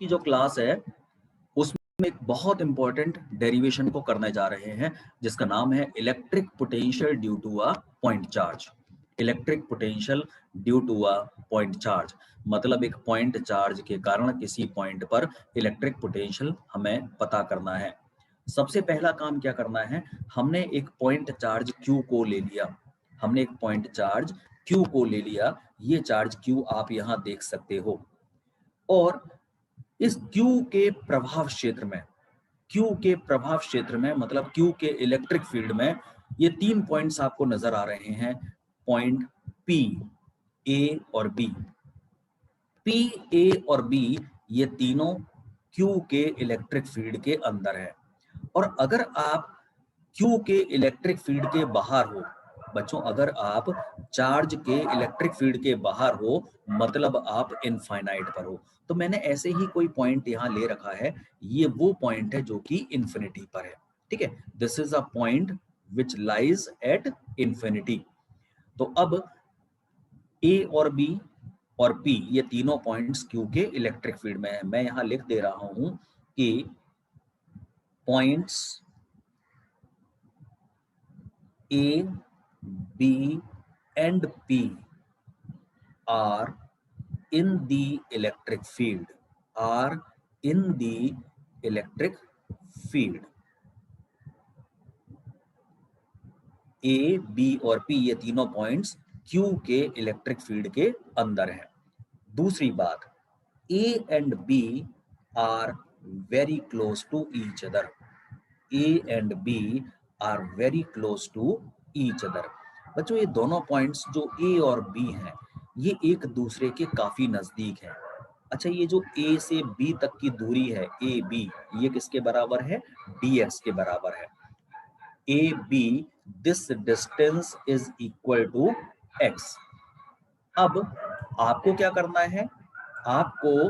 की जो क्लास है उसमें एक बहुत इंपॉर्टेंट डेरिवेशन को करने जा रहे हैं जिसका नाम है electric potential due to a point charge. Electric potential due to a point charge मतलब एक पॉइंट चार्ज के कारण किसी पॉइंट पर इलेक्ट्रिक पोटेंशियल हमें पता करना है। सबसे पहला काम क्या करना है, हमने एक पॉइंट चार्ज Q को ले लिया। हमने एक पॉइंट चार्ज Q को ले लिया। ये चार्ज Q आप यहाँ देख सकते हो और इस Q के प्रभाव क्षेत्र में, Q के प्रभाव क्षेत्र में मतलब Q के इलेक्ट्रिक फील्ड में ये तीन पॉइंट्स आपको नजर आ रहे हैं, पॉइंट P, A और B। P, A और B ये तीनों Q के इलेक्ट्रिक फील्ड के अंदर है। और अगर आप Q के इलेक्ट्रिक फील्ड के बाहर हो, बच्चों अगर आप चार्ज के इलेक्ट्रिक फील्ड के बाहर हो मतलब आप इनफाइनाइट पर हो। तो मैंने ऐसे ही कोई पॉइंट यहाँ ले रखा है, ये वो पॉइंट है जो कि इंफिनिटी पर है। ठीक है, this is a point which lies at infinity. तो अब A और B और P ये तीनों पॉइंट्स Q के इलेक्ट्रिक फील्ड में है। मैं यहाँ लिख दे रहा हूं कि points A, B and P are in the electric field, are in the electric field. A, B और P ये तीनों पॉइंट्स Q के इलेक्ट्रिक फील्ड के अंदर हैं। दूसरी बात, A and B are very close to each other. A and B are very close to each other. बच्चों ये दोनों पॉइंट्स जो A और B हैं ये एक दूसरे के काफी नजदीक हैं। अच्छा, ये जो A से B तक की दूरी है ए बी, ये किसके बराबर है, dx के बराबर है। A B this distance is equal to x। अब आपको क्या करना है, आपको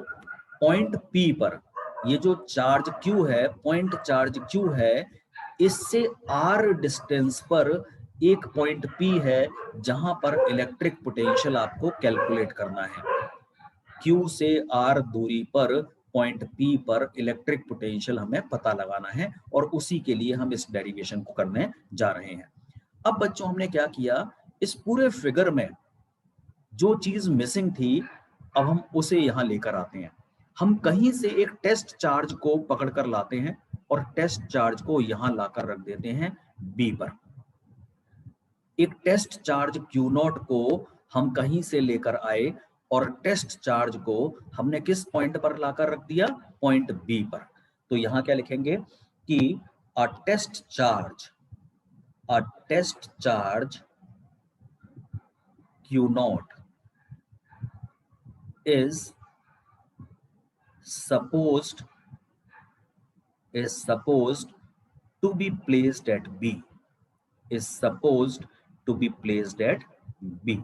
पॉइंट P पर ये जो चार्ज Q है, पॉइंट चार्ज Q है, इससे r डिस्टेंस पर एक पॉइंट P है जहां पर इलेक्ट्रिक पोटेंशियल आपको कैलकुलेट करना है। Q से R दूरी पर पॉइंट P पर इलेक्ट्रिक पोटेंशियल हमें पता लगाना है और उसी के लिए हम इस डेरिवेशन को करने जा रहे हैं। अब बच्चों हमने क्या किया, इस पूरे फिगर में जो चीज मिसिंग थी अब हम उसे यहां लेकर आते हैं। हम कहीं से एक टेस्ट चार्ज को पकड़कर लाते हैं और टेस्ट चार्ज को यहां लाकर रख देते हैं B पर। एक टेस्ट चार्ज Q0 को हम कहीं से लेकर आए और टेस्ट चार्ज को हमने किस पॉइंट पर लाकर रख दिया, पॉइंट B पर। तो यहां क्या लिखेंगे कि a test charge Q0 is supposed to be placed at B, is supposed to be placed at B।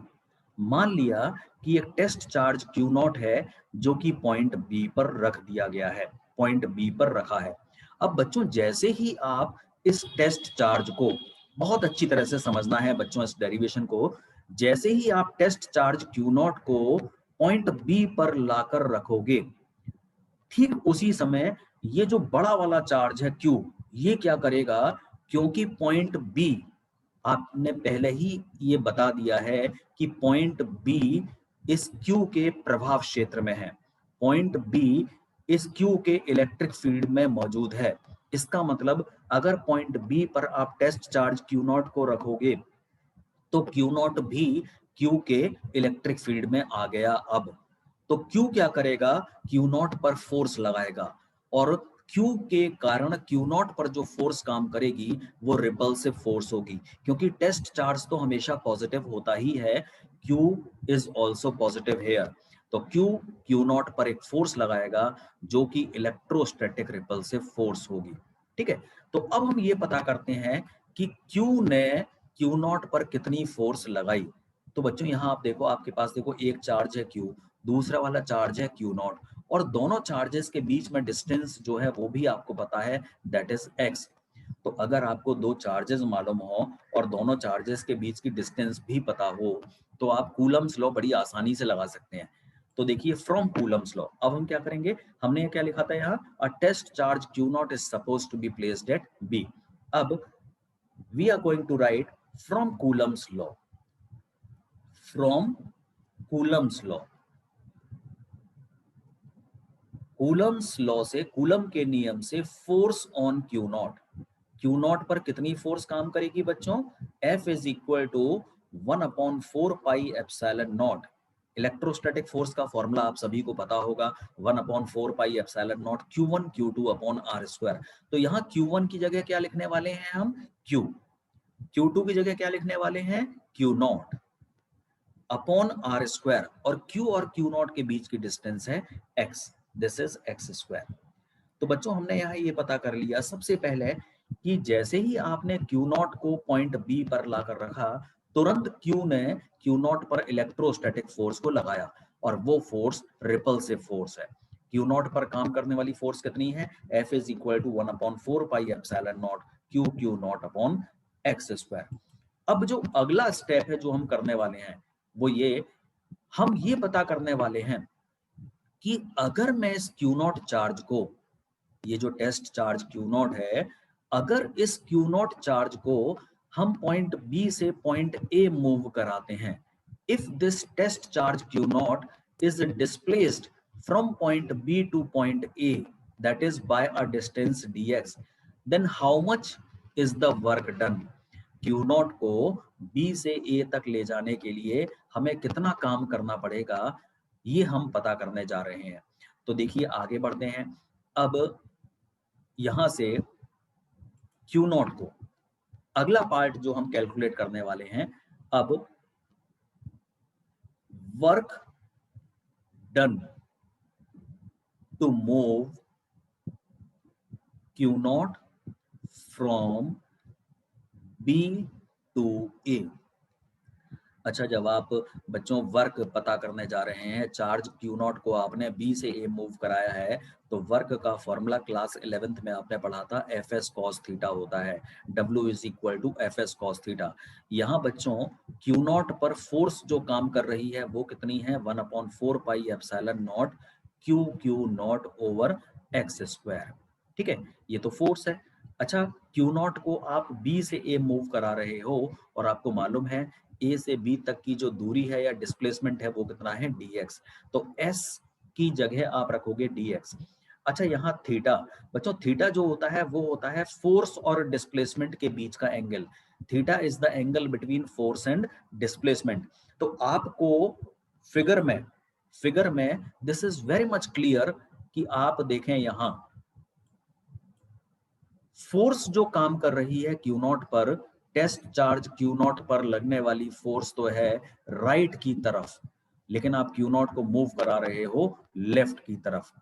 मान लिया कि एक टेस्ट चार्ज Q0 है जो कि पॉइंट B पर रख दिया गया है, पॉइंट B पर रखा है। अब बच्चों जैसे ही आप इस टेस्ट चार्ज को, बहुत अच्छी तरह से समझना है बच्चों इस डेरिवेशन को, जैसे ही आप टेस्ट चार्ज Q0 को पॉइंट B पर लाकर रखोगे, ठीक उसी समय ये जो बड़ा वाला चार्ज है Q, ये क्या करेगा, क्योंकि पॉइंट B आपने पहले ही ये बता दिया है कि पॉइंट B इस Q के प्रभाव क्षेत्र में है, पॉइंट B इस Q के इलेक्ट्रिक फील्ड में मौजूद है। इसका मतलब अगर पॉइंट B पर आप टेस्ट चार्ज Q0 को रखोगे तो Q0 भी Q के इलेक्ट्रिक फील्ड में आ गया। अब तो Q क्या करेगा, Q0 पर फोर्स लगाएगा और Q के कारण Q0 पर जो फोर्स काम करेगी वो रिपल्सिव फोर्स होगी, क्योंकि टेस्ट चार्ज तो हमेशा पॉजिटिव होता ही है, Q is also positive here. तो Q0 पर एक फोर्स लगाएगा जो कि इलेक्ट्रोस्टैटिक रिपल्सिव फोर्स होगी। ठीक है, तो अब हम ये पता करते हैं कि Q ने Q0 पर कितनी फोर्स लगाई। तो बच्चों यहाँ आप देखो, आपके पास देखो एक चार्ज है Q, दूसरा वाला चार्ज है Q0 और दोनों चार्जेस के बीच में डिस्टेंस जो है वो भी आपको पता है, दैट इज x। तो अगर आपको दो चार्जेस मालूम हो और दोनों चार्जेस के बीच की डिस्टेंस भी पता हो तो आप कूलम्स लॉ बड़ी आसानी से लगा सकते हैं। तो देखिए फ्रॉम कूलम्स लॉ, अब हम क्या करेंगे, हमने क्या लिखा था यहाँ, a test charge q naught is suppose to be placed at B. अब we are going to write from Coulomb's law, from Coulomb's law, Coulomb's law से, कूलम के नियम से force on q naught, q naught पर कितनी force काम करेगी बच्चों, F is equal to 1/4 pi epsilon naught. Electrostatic force का फॉर्मूला आप सभी को पता होगा, 1/4 pi epsilon naught Q1 Q2 upon r square. तो यहाँ Q1 की जगह क्या लिखने वाले हैं हम, Q, Q2 की जगह क्या लिखने वाले हैं, Q naught upon r square, और Q नॉट के बीच की डिस्टेंस है x, this is x square. तो बच्चों हमने यहाँ ये पता कर लिया सबसे पहले कि जैसे ही आपने Q नॉट को पॉइंट B पर लाकर रखा, तुरंत Q ने Q नॉट पर इलेक्ट्रोस्टैटिक फोर्स को लगाया, और वो फोर्स रिपल्सिव फोर्स है। Q नॉट पर काम करने वाली फोर्स कितनी है, F is equal to 1/4 pi epsilon naught Q naught upon x square. अब जो अगला स्टेप है जो हम करने वाले हैं वो ये, हम ये पता करने वाले हैं कि अगर मैं इस Q नॉट चार्ज को, ये जो टेस्ट चार्ज Q नॉट है, अगर इस Q नॉट चार्ज को हम पॉइंट B से पॉइंट A मूव कराते हैं, if this test charge Q naught is displaced from point B to point A, that is by a distance dx, then how much is the work done? Q naught को B से A तक ले जाने के लिए हमें कितना काम करना पड़ेगा, ये हम पता करने जा रहे हैं। तो देखिए आगे बढ़ते हैं। अब यहां से Q नॉट को, अगला पार्ट जो हम कैलकुलेट करने वाले हैं, अब work done to move Q naught from B to A। अच्छा, जब आप बच्चों वर्क पता करने जा रहे हैं, चार्ज Q नॉट को आपने B से A मूव कराया है, तो वर्क का फॉर्मूला क्लास 11th में आपने पढ़ा था, Fs cos थीटा होता है, W is equal to Fs cos theta. यहाँ बच्चों Q नॉट पर फोर्स जो काम कर रही है वो कितनी है, 1/4 pi epsilon naught Q naught over x square. ठीक है, ये तो फोर्स है। अच्छा, Q नॉट को आप B से A मूव करा रहे हो, और आपको मालूम है A से B तक की जो दूरी है या डिस्प्लेसमेंट है वो कितना है, dx। तो s की जगह आप रखोगे dx। अच्छा, यहाँ थीटा, बच्चों थीटा जो होता है वो होता है फोर्स और डिस्प्लेसमेंट के बीच का angle. Theta is the angle between force and displacement. तो आपको फिगर में this is very much clear कि आप देखें यहाँ फोर्स जो काम कर रही है Q नॉट पर, टेस्ट चार्ज Q नॉट पर लगने वाली फोर्स तो है राइट की तरफ, लेकिन आप Q नॉट को मूव करा रहे हो लेफ्ट की तरफ।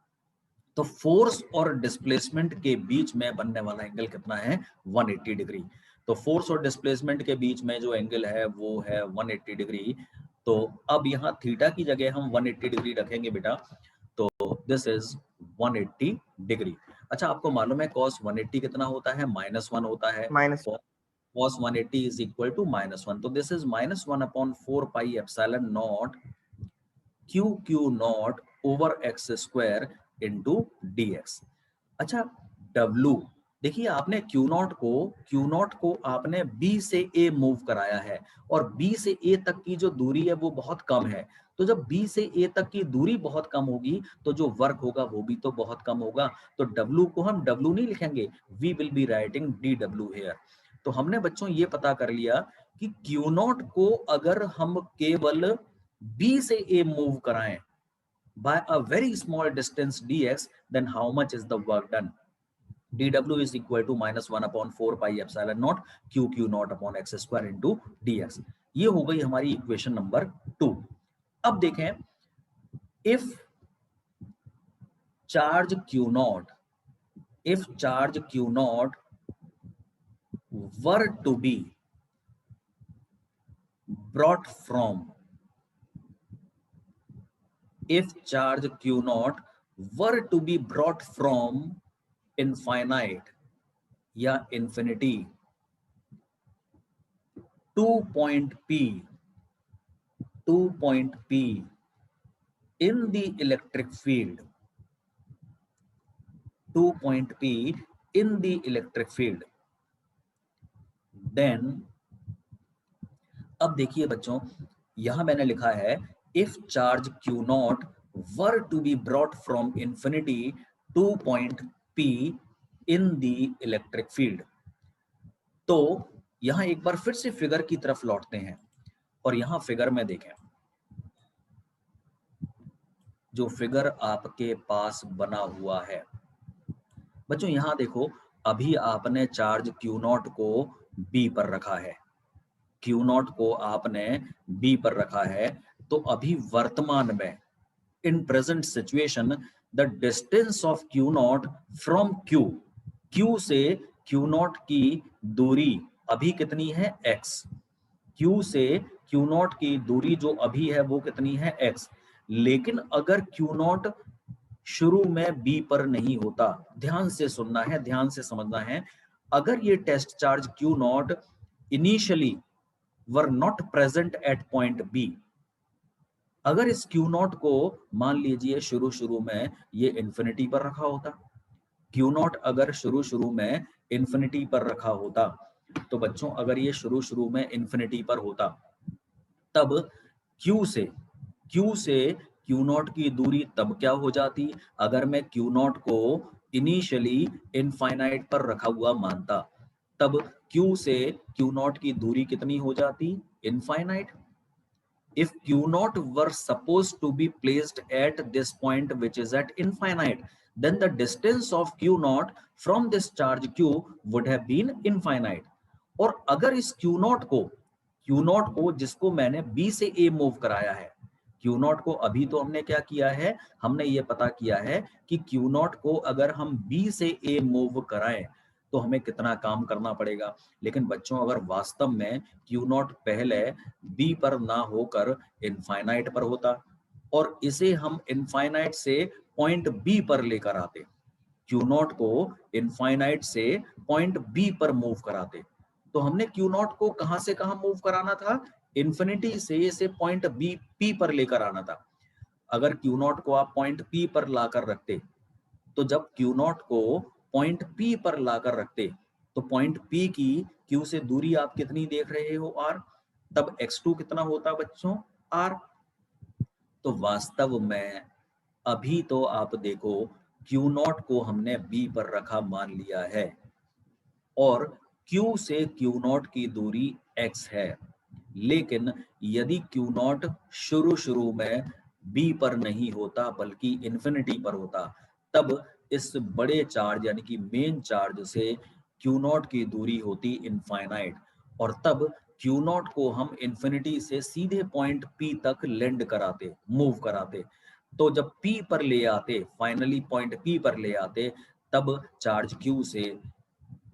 तो फोर्स और डिस्प्लेसमेंट के बीच में बनने वाला एंगल कितना है, 180 डिग्री। तो फोर्स और डिस्प्लेसमेंट के बीच में जो एंगल है वो है 180 डिग्री। तो अब यहाँ थीटा की जगह हम 180 डिग्री रखेंगे बेटा, तो दिस इज 180 डिग्री। अच्छा, आपको मालूम है cos 180 कितना होता है, -1 होता है। Minus cos 180 is equal to -1, तो this is -1/4 pi epsilon naught Q naught over x square into dx। अच्छा, W, देखिए आपने Q नॉट को आपने B से A मूव कराया है, और B से A तक की जो दूरी है वो बहुत कम है। तो जब B से A तक की दूरी बहुत कम होगी तो जो वर्क होगा वो भी तो बहुत कम होगा। तो W को हम W नहीं लिखेंगे, we will be writing DW here. तो हमने बच्चों ये पता कर लिया कि Q नॉट को अगर हम केवल B से A मूव कराएं by a very small distance dx, then how much is the work done? dw is equal to -1/4 pi epsilon naught q naught upon x square into dx। ये हो गई हमारी इक्वेशन नंबर 2। अब देखें, if charge q naught were to be brought from, if charge q naught were to be brought from infinite या infinity to point P in the electric field, 2 point P in the electric field, then अब देखिए बच्चों, यहां मैंने लिखा है if charge Q naught were to be brought from infinity to point P in the electric field. तो यहां एक बार फिर से फिगर की तरफ लौटते हैं और यहां फिगर में देखें, जो फिगर आपके पास बना हुआ है बच्चों, यहां देखो, अभी आपने चार्ज Q नॉट को B पर रखा है, Q नॉट को आपने B पर रखा है, तो अभी वर्तमान में in present situation the distance of Q naught from Q से Q naught की दूरी अभी कितनी है x, Q से Q naught की दूरी जो अभी है वो कितनी है x। लेकिन अगर Q naught शुरू में B पर नहीं होता, ध्यान से सुनना है, ध्यान से समझना है, अगर ये test charge Q naught initially were not present at point B, अगर इस Q नॉट को मान लीजिए शुरू में ये इंफिनिटी पर रखा होता, Q नॉट अगर शुरू में इंफिनिटी पर रखा होता, तो बच्चों अगर ये शुरू में इंफिनिटी पर होता, तब Q से Q नॉट की दूरी तब क्या हो जाती, अगर मैं Q नॉट को इनिशियली इनफाइनाइट पर रखा हुआ मानता, तब Q से Q नॉट की दूरी कितनी हो जाती, infinite. If Q naught were supposed to be placed at this point which is at infinite, then the distance of Q naught from this charge Q would have been infinite। और अगर इस Q naught को जिसको मैंने B से A move कराया है, Q naught को अभी तो हमने क्या किया है, हमने ये पता किया है कि Q naught को अगर हम B से A मूव कराएं तो हमें कितना काम करना पड़ेगा। लेकिन बच्चों अगर वास्तव में Q नॉट पहले B पर ना होकर इनफाइनाइट पर होता और इसे हम इनफाइनाइट से पॉइंट B पर लेकर आते, Q नॉट को इनफाइनाइट से पॉइंट B पर मूव कराते, तो हमने Q नॉट को कहां से कहां मूव कराना था, इन्फिनिटी से इसे पॉइंट B P पर लेकर आना था। अगर Q नॉट को आप पॉइंट P पर लाकर रखते, तो जब Q नॉट को पॉइंट P पर लाकर रखते, तो पॉइंट P की Q से दूरी आप कितनी देख रहे हो, R, तब x2 कितना होता बच्चों, R। तो वास्तव में अभी तो आप देखो Q नॉट को हमने B पर रखा मान लिया है और Q से Q नॉट की दूरी x है, लेकिन यदि Q नॉट शुरू में B पर नहीं होता बल्कि इन्फिनिटी पर होता, तब इस बड़े चार्ज यानी कि मेन चार्ज से Q नॉट की दूरी होती इनफाइनाइट और तब Q नॉट को हम इन्फिनिटी से सीधे पॉइंट P तक लैंड कराते, मूव कराते। तो जब P पर ले आते, फाइनली पॉइंट P पर ले आते, तब चार्ज Q से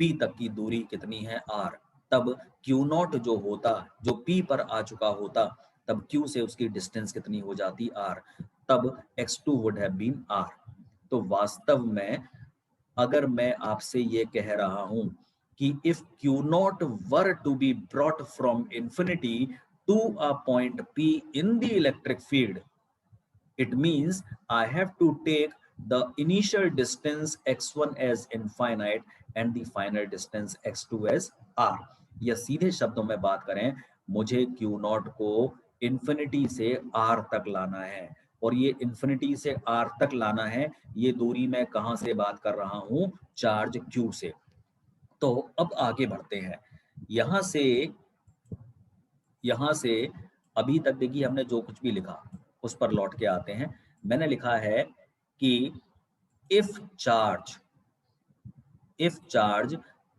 P तक की दूरी कितनी है, R। तब Q नॉट जो होता, जो P पर आ चुका होता, तब Q से उसकी डिस्टेंस कितनी हो जाती, R। तब x2 would have been R। तो वास्तव में अगर मैं आपसे ये कह रहा हूं कि if Q naught were to be brought from infinity to a point P in the electric field, it means I have to take the initial distance x1 as infinite and the final distance x2 as r। या सीधे शब्दों में बात करें, मुझे Q naught को infinity से r तक लाना है और ये इंफिनिटी से r तक लाना है, ये दूरी मैं कहां से बात कर रहा हूं, चार्ज Q से। तो अब आगे बढ़ते हैं, यहां से अभी तक देखिए हमने जो कुछ भी लिखा उस पर लौट के आते हैं। मैंने लिखा है कि if charge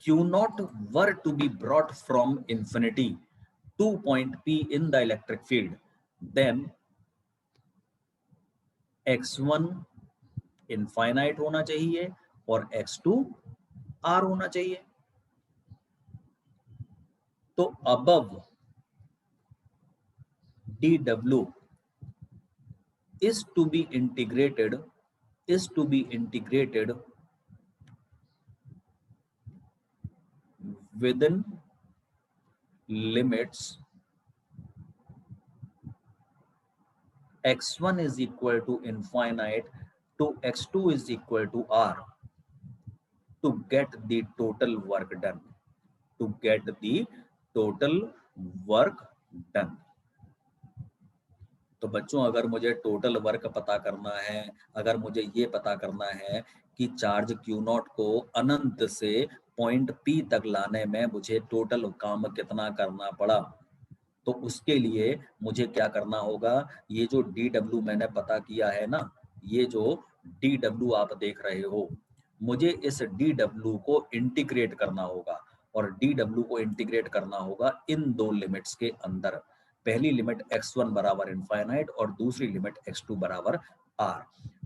Q naught were to be brought from infinity to point P in the electric field, then x1 infinite होना चाहिए और x2 R होना चाहिए। तो above dw is to be integrated within limits x1 is equal to infinite to x2 is equal to r to get the total work done. To get the total work done. तो बच्चों अगर मुझे total work पता करना है, अगर मुझे ये पता करना है कि चार्ज Q नॉट को अनंत से पॉइंट P तक लाने में मुझे टोटल काम कितना करना पड़ा, तो उसके लिए मुझे क्या करना होगा, ये जो dW मैंने पता किया है ना, ये जो dW आप देख रहे हो, मुझे इस dW को इंटीग्रेट करना होगा और dW को इंटीग्रेट करना होगा इन दो लिमिट्स के अंदर। पहली लिमिट x1 बराबर इनफाइनाइट और दूसरी लिमिट x2 बराबर r।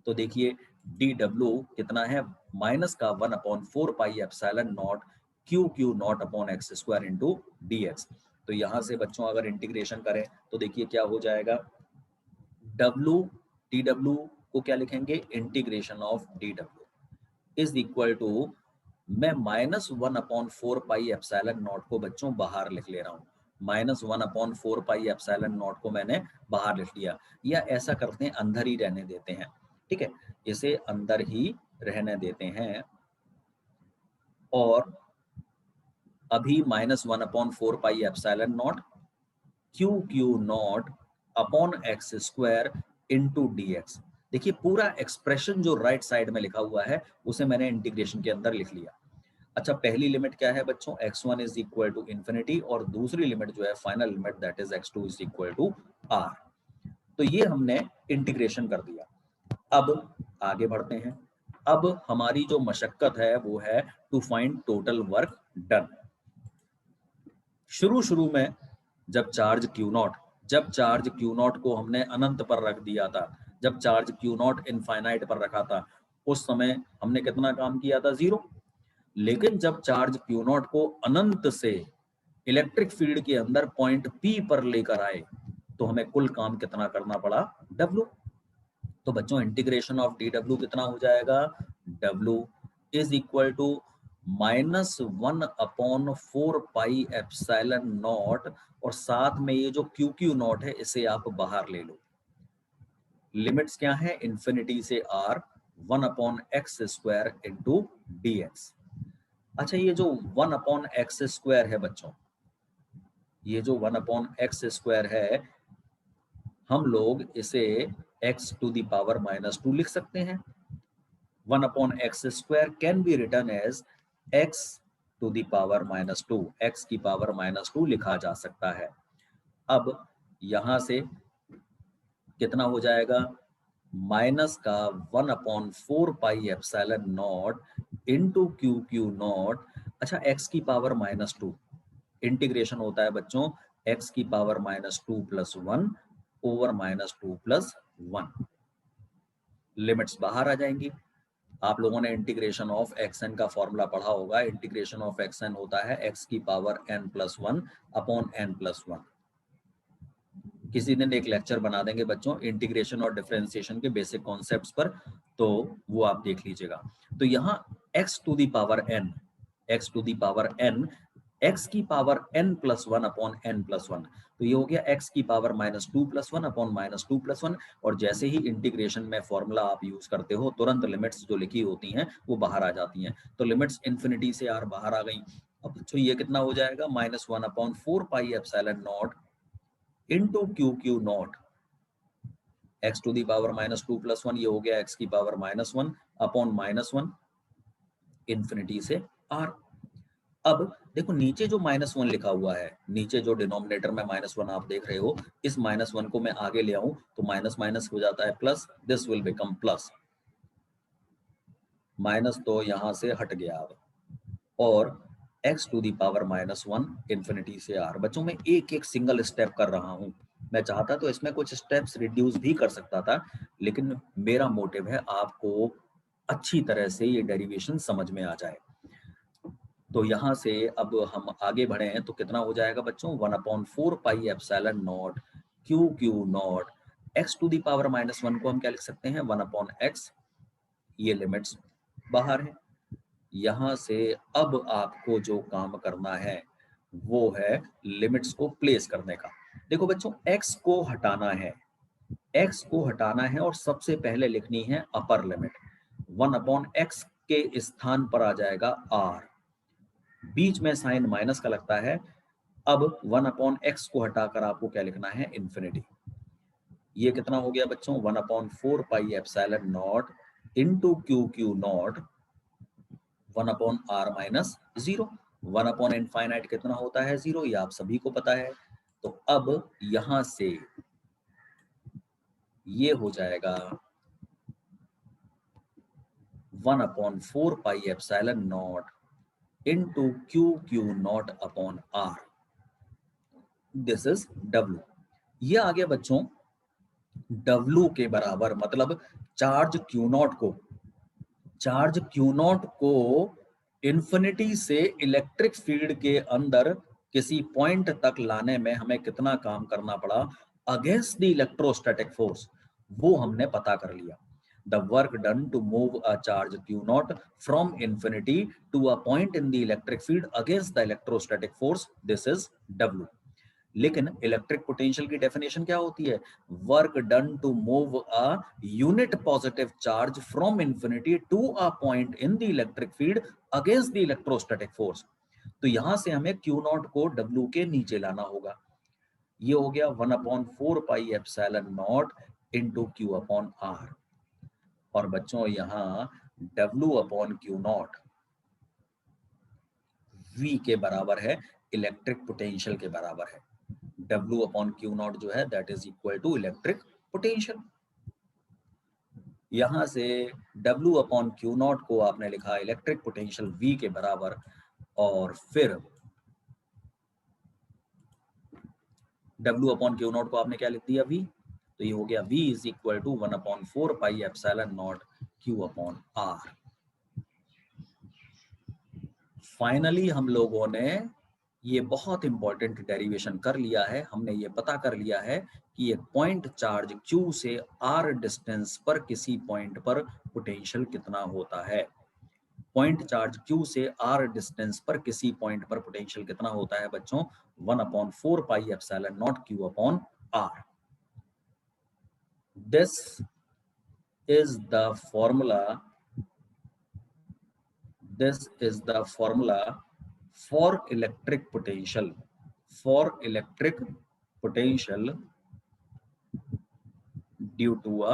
तो देखिए dW कितना है, माइनस का 1/4 pi epsilon naught q naught upon x square into dx। तो यहां से बच्चों अगर इंटीग्रेशन करें तो देखिए क्या हो जाएगा, dW को क्या लिखेंगे, integration of dW is equal to, मैं -1/4 पाई एप्सिलॉन नॉट को बच्चों बाहर लिख ले रहा हूँ, -1/4 पाई एप्सिलॉन नॉट को मैंने बाहर लिख लिया, या ऐसा करते हैं अंदर ही रहने देते हैं, ठीक है, इसे अंदर ही रहने देते हैं और अभी -1/4 pi epsilon not q not upon x square into dx। देखिए पूरा एक्सप्रेशन जो राइट साइड में लिखा हुआ है उसे मैंने इंटीग्रेशन के अंदर लिख लिया। अच्छा पहली लिमिट क्या है बच्चों, x1 is equal to infinity और दूसरी लिमिट जो है final limit that is x2 is equal to r। तो ये हमने इंटीग्रेशन कर दिया। अब आगे बढ़ते हैं। अब हमारी जो मशक्कत है वो है to find total work done. शुरू में जब चार्ज Q नॉट को हमने अनंत पर रख दिया था, जब चार्ज Q नॉट इनफाइनाइट पर रखा था, उस समय हमने कितना काम किया था, 0। लेकिन जब चार्ज Q नॉट को अनंत से इलेक्ट्रिक फील्ड के अंदर पॉइंट P पर लेकर आए तो हमें कुल काम कितना करना पड़ा, W। तो बच्चों इंटीग्रेशन ऑफ dW कितना हो जाएगा, W is equal to -1/4 pi epsilon naught और साथ में ये जो QQ नॉट है इसे आप बाहर ले लो। लिमिट्स क्या है, इन्फिनिटी से r, 1/x square into dx। अच्छा ये जो 1/x स्क्वायर है बच्चों, ये जो 1/x स्क्वायर है, हम लोग इसे x टू द पावर -2 लिख सकते हैं। 1/x square can be written as x to the power -2, x की पावर -2 लिखा जा सकता है। अब यहां से कितना हो जाएगा, माइनस का 1/4 pi epsilon naught into QQ not. अच्छा x की पावर -2 इंटीग्रेशन होता है बच्चों x की पावर -2 + 1 ओवर -2 + 1। लिमिट्स बाहर आ जाएंगी। आप लोगों ने इंटीग्रेशन ऑफ xn का फॉर्मूला पढ़ा होगा, इंटीग्रेशन ऑफ xn होता है x की पावर n+1 अपॉन n+1। किसी दिन एक लेक्चर बना देंगे बच्चों इंटीग्रेशन और डिफरेंशिएशन के बेसिक कॉन्सेप्ट्स पर, तो वो आप देख लीजिएगा। तो यहाँ x to the power n, x to the power n, x की पावर n+1 अपॉन n+1, तो ये हो गया x की पावर -2 + 1 अपॉन -2 + 1। और जैसे ही इंटीग्रेशन में फॉर्मूला आप यूज करते हो तुरंत लिमिट्स जो लिखी होती हैं वो बाहर आ जाती हैं। तो लिमिट्स इन्फिनिटी से r बाहर आ गई। अब बच्चों ये कितना हो जाएगा, -1/4 pi epsilon naught into QQ naught, x to the power -2 + 1, ये हो गया x की पावर -1 अपॉन -1 इन्फिनिटी से r। अब देखो नीचे जो -1 लिखा हुआ है, नीचे जो डिनोमिनेटर में -1 आप देख रहे हो, इस -1 को मैं आगे ले आऊं तो माइनस माइनस हो जाता है plus, this will become plus, minus तो यहां से हट गया अब, और x to the power -1 infinity से r। बच्चों मैं एक एक सिंगल स्टेप कर रहा हूं, मैं चाहता तो इसमें कुछ स्टेप्स रिड्यूस भी कर सकता था, लेकिन मेरा मोटिव है आपको अच्छी तरह से ये डेरिवेशन समझ में आ जाए। तो यहाँ से अब हम आगे बढ़े हैं तो कितना हो जाएगा बच्चों, 1/4 pi epsilon naught QQ naught, x to the power -1 को हम क्या लिख सकते हैं, 1/x, ये लिमिट्स बाहर है। यहाँ से अब आपको जो काम करना है वो है लिमिट्स को प्लेस करने का। देखो बच्चों x को हटाना है, x को हटाना है और सबसे पहले लिखनी है अपर लिमिट। 1/x के स्थान पर आ जाएगा r, बीच में साइन माइनस का लगता है। अब 1/x को हटाकर आपको क्या लिखना है, इन्फिनिटी। ये कितना हो गया बच्चों, 1/4 pi epsilon naught into Q not 1/r minus 0। 1/इनफाइनाइट कितना होता है, 0, ये आप सभी को पता है। तो अब यहां से ये हो जाएगा 1/4 pi epsilon naught into Q not upon r। This is W। ये आ गया बच्चों W के बराबर, मतलब चार्ज Q नॉट को इन्फिनिटी से इलेक्ट्रिक फील्ड के अंदर किसी पॉइंट तक लाने में हमें कितना काम करना पड़ा अगेंस्ट द इलेक्ट्रोस्टैटिक फोर्स, वो हमने पता कर लिया। The work done to move a charge Q naught from infinity to a point in the electric field against the electrostatic force, this is W। लेकिन इलेक्ट्रिक पोटेंशियल की definition क्या होती है, work done to move a unit positive charge from infinity to a point in the electric field against the electrostatic force. तो यहां से हमें Q naught को W के नीचे लाना होगा। ये हो गया 1/4 pi epsilon naught into Q upon R। और बच्चों यहां W upon Q not V के बराबर है, इलेक्ट्रिक पोटेंशियल के बराबर है। W अपॉन Q नॉट जो है that is equal to electric potential. यहां से W अपॉन Q नॉट को आपने लिखा इलेक्ट्रिक पोटेंशियल V के बराबर, और फिर W अपॉन Q नॉट को आपने क्या लिख दिया, V। तो ये हो गया V is equal to 1/4 pi epsilon naught Q upon R। Finally हम लोगों ने ये बहुत इंपॉर्टेंट डेरिवेशन कर लिया है। हमने ये पता कर लिया है कि एक पॉइंट चार्ज Q से R डिस्टेंस पर किसी पॉइंट पर पोटेंशियल कितना होता है। पॉइंट चार्ज Q से R डिस्टेंस पर किसी पॉइंट पर पोटेंशियल कितना होता है बच्चों, 1/4 pi epsilon naught Q upon R। This is the formula for electric potential due to a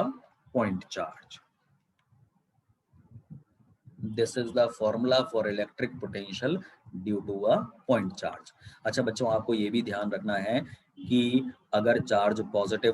point charge. This is the formula for electric potential due to a point charge. अच्छा बच्चों, आपको ये भी ध्यान रखना है कि अगर चार्ज पॉजिटिव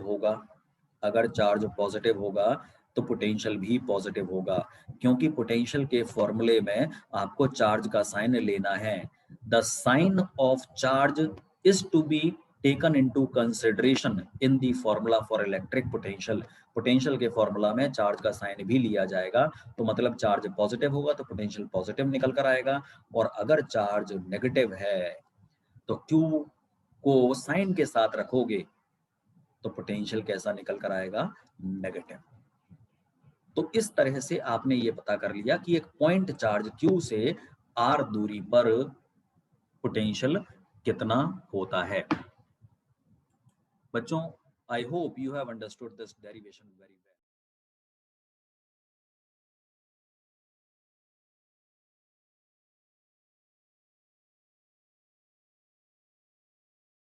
होगा तो पोटेंशियल भी पॉजिटिव होगा, क्योंकि पोटेंशियल के फॉर्मूले में आपको चार्ज का साइन लेना है। The sign of charge is to be taken into consideration in the formula for electric potential. Potential के फॉर्मूला में चार्ज का साइन भी लिया जाएगा, तो मतलब चार्ज पॉजिटिव होगा तो पोटेंशियल पॉजिटिव निकल कर आएगा, और अगर चार्ज नेगेटिव है तो Q को साइन के साथ रखोगे तो पोटेंशियल कैसा निकल कर आएगा, नेगेटिव। तो इस तरह से आपने ये पता कर लिया कि एक पॉइंट चार्ज Q से R दूरी पर पोटेंशियल कितना होता है। बच्चों, I hope you have understood this derivation very